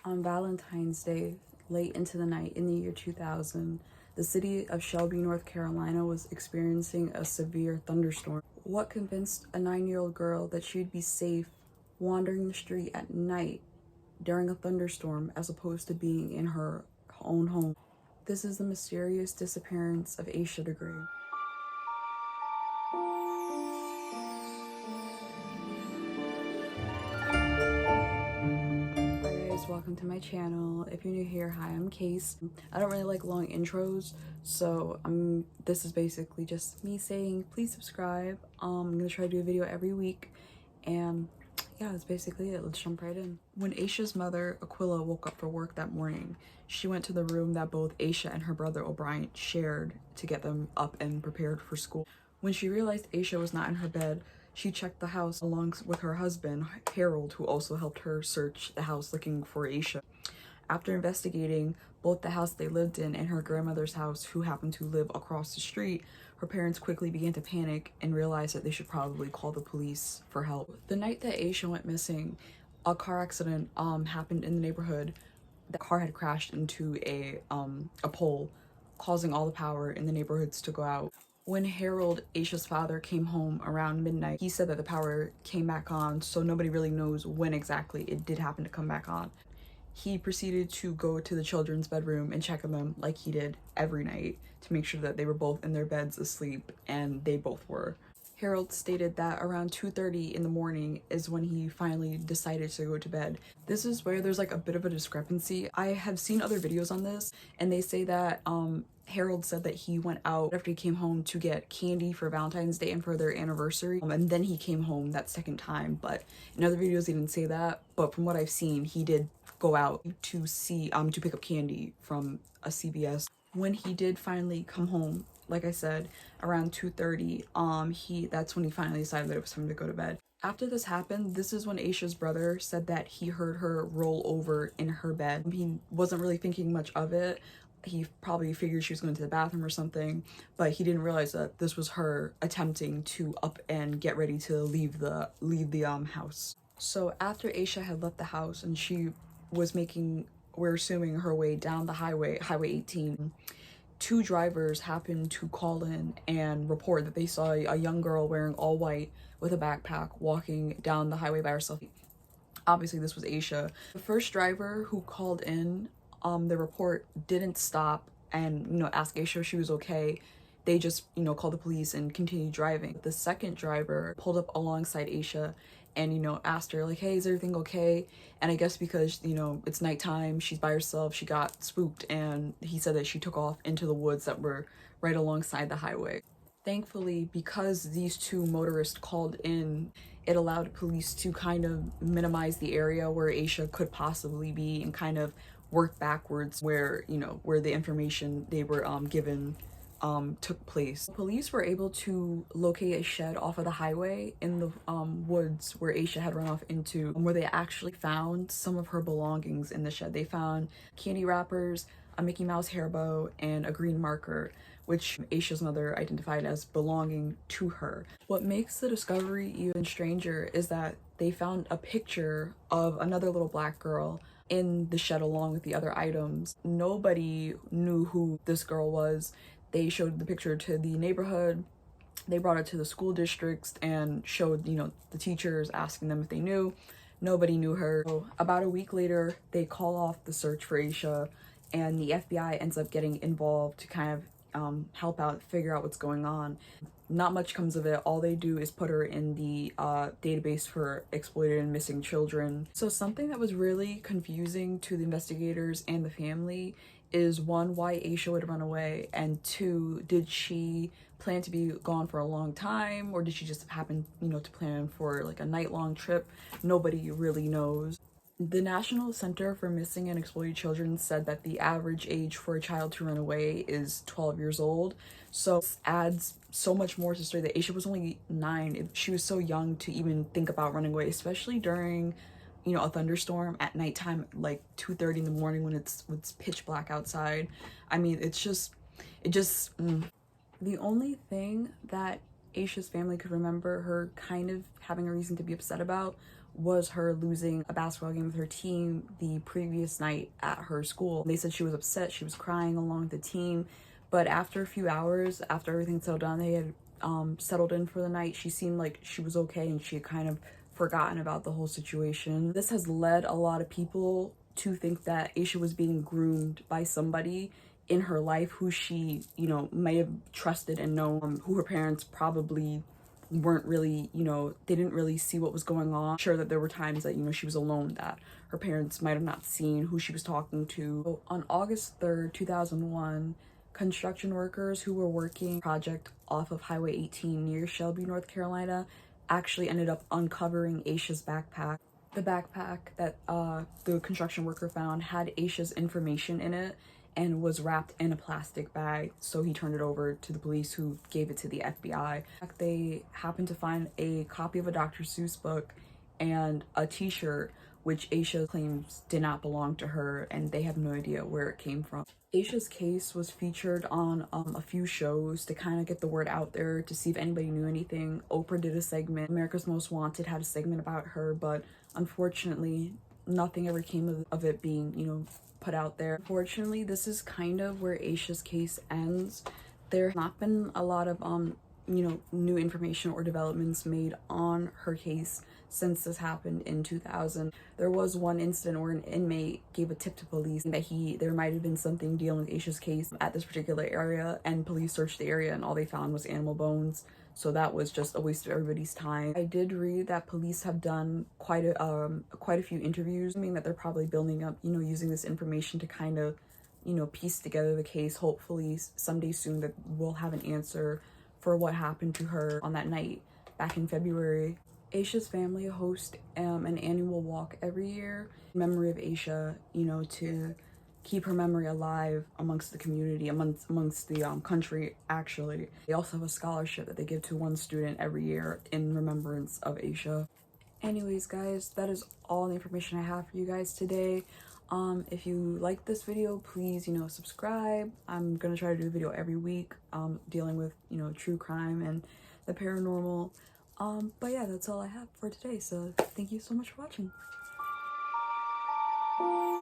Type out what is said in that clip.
On Valentine's Day, late into the night in the year 2000, the city of Shelby, North Carolina was experiencing a severe thunderstorm. What convinced a 9-year-old girl that she'd be safe wandering the street at night during a thunderstorm as opposed to being in her own home? This is the mysterious disappearance of Asha the Grey. Welcome to my channel. If you're new here, hi, I'm Case. I don't really like long intros, so this is basically just me saying please subscribe. I'm gonna try to do a video every week, and yeah, that's basically it. Let's jump right in. When Asha's mother, Aquila, woke up for work that morning, she went to the room that both Asha and her brother O'Brien shared to get them up and prepared for school. When she realized Asha was not in her bed, she checked the house along with her husband, Harold, who also helped her search the house looking for Asha. After investigating both the house they lived in and her grandmother's house, who happened to live across the street, her parents quickly began to panic and realized that they should probably call the police for help. The night that Asha went missing, a car accident happened in the neighborhood. The car had crashed into a pole, causing all the power in the neighborhoods to go out. When Harold, Asha's father, came home around midnight, he said that the power came back on, so nobody really knows when exactly it did happen to come back on. He proceeded to go to the children's bedroom and check on them like he did every night to make sure that they were both in their beds asleep, and they both were. Harold stated that around 2:30 in the morning is when he finally decided to go to bed. This is where there's like a bit of a discrepancy. I have seen other videos on this, and they say that Harold said that he went out after he came home to get candy for Valentine's Day and for their anniversary, and then he came home that second time. But in other videos they didn't say that, but from what I've seen, he did go out to see to pick up candy from a CVS. When he did finally come home, like I said, around 2:30, that's when he finally decided that it was time to go to bed. After this happened, this is when Asha's brother said that he heard her roll over in her bed. He wasn't really thinking much of it. He probably figured she was going to the bathroom or something, but he didn't realize that this was her attempting to up and get ready to leave the house. So after Asha had left the house and she was making, we're assuming, her way down the highway 18, two drivers happened to call in and report that they saw a young girl wearing all white with a backpack walking down the highway by herself. Obviously this was Asha. The first driver who called in the report didn't stop and ask Asha if she was okay. They just called the police and continued driving. The second driver pulled up alongside Asha and asked her like, hey, is everything okay? And I guess because it's nighttime, she's by herself, she got spooked, and he said that she took off into the woods that were right alongside the highway. Thankfully, because these two motorists called in, it allowed police to kind of minimize the area where Asha could possibly be and kind of work backwards where where the information they were given took place. Police were able to locate a shed off of the highway in the woods where Asha had run off into, where they actually found some of her belongings in the shed. They found candy wrappers, a Mickey Mouse hair bow, and a green marker, which Asha's mother identified as belonging to her. What makes the discovery even stranger is that they found a picture of another little black girl in the shed along with the other items. Nobody knew who this girl was. They showed the picture to the neighborhood, they brought it to the school districts and showed the teachers, asking them if they knew. Nobody knew her. So about a week later, they call off the search for Asha, and the FBI ends up getting involved to kind of help out, figure out what's going on. Not much comes of it. All they do is put her in the database for exploited and missing children. So something that was really confusing to the investigators and the family is, one, why Asha would run away, and two, did she plan to be gone for a long time, or did she just happen to plan for like a night-long trip? Nobody really knows. The National Center for Missing and Exploited Children said that the average age for a child to run away is 12 years old. So this adds so much more to the story that Asha was only 9. She was so young to even think about running away, especially during a thunderstorm at nighttime, like 2:30 in the morning when it's pitch black outside. I mean, it just The only thing that Asha's family could remember her kind of having a reason to be upset about was her losing a basketball game with her team the previous night at her school. They said she was upset, she was crying along with the team, but after a few hours, after everything settled down, they had settled in for the night, she seemed like she was okay and she had kind of forgotten about the whole situation. This has led a lot of people to think that Asha was being groomed by somebody in her life who she, you know, may have trusted and known, who her parents probably weren't really, you know, they didn't really see what was going on. Sure that there were times that, you know, she was alone, that her parents might have not seen who she was talking to. So on August 3rd, 2001, construction workers who were working a project off of Highway 18 near Shelby, North Carolina, actually ended up uncovering Asha's backpack. The backpack that the construction worker found had Asha's information in it and was wrapped in a plastic bag, so he turned it over to the police, who gave it to the FBI. They happened to find a copy of a Dr. Seuss book and a t-shirt which Asha claims did not belong to her, and they have no idea where it came from. Asha's case was featured on a few shows to kind of get the word out there, to see if anybody knew anything. Oprah did a segment. America's Most Wanted had a segment about her, but unfortunately nothing ever came of it being, you know, put out there. Unfortunately, this is kind of where Asha's case ends. There have not been a lot of you know, new information or developments made on her case since this happened in 2000. There was one incident where an inmate gave a tip to police that there might have been something dealing with Asha's case at this particular area, and police searched the area and all they found was animal bones. So that was just a waste of everybody's time. I did read that police have done quite a few interviews, meaning that they're probably building up, you know, using this information to kind of, you know, piece together the case. Hopefully someday soon that we'll have an answer for what happened to her on that night back in February. Asha's family hosts an annual walk every year in memory of Asha, you know, to keep her memory alive amongst the community, amongst the country, actually. They also have a scholarship that they give to one student every year in remembrance of Asha. Anyways, guys, that is all the information I have for you guys today. If you like this video, please, you know, subscribe. I'm gonna try to do a video every week dealing with, you know, true crime and the paranormal. But yeah, that's all I have for today, so thank you so much for watching.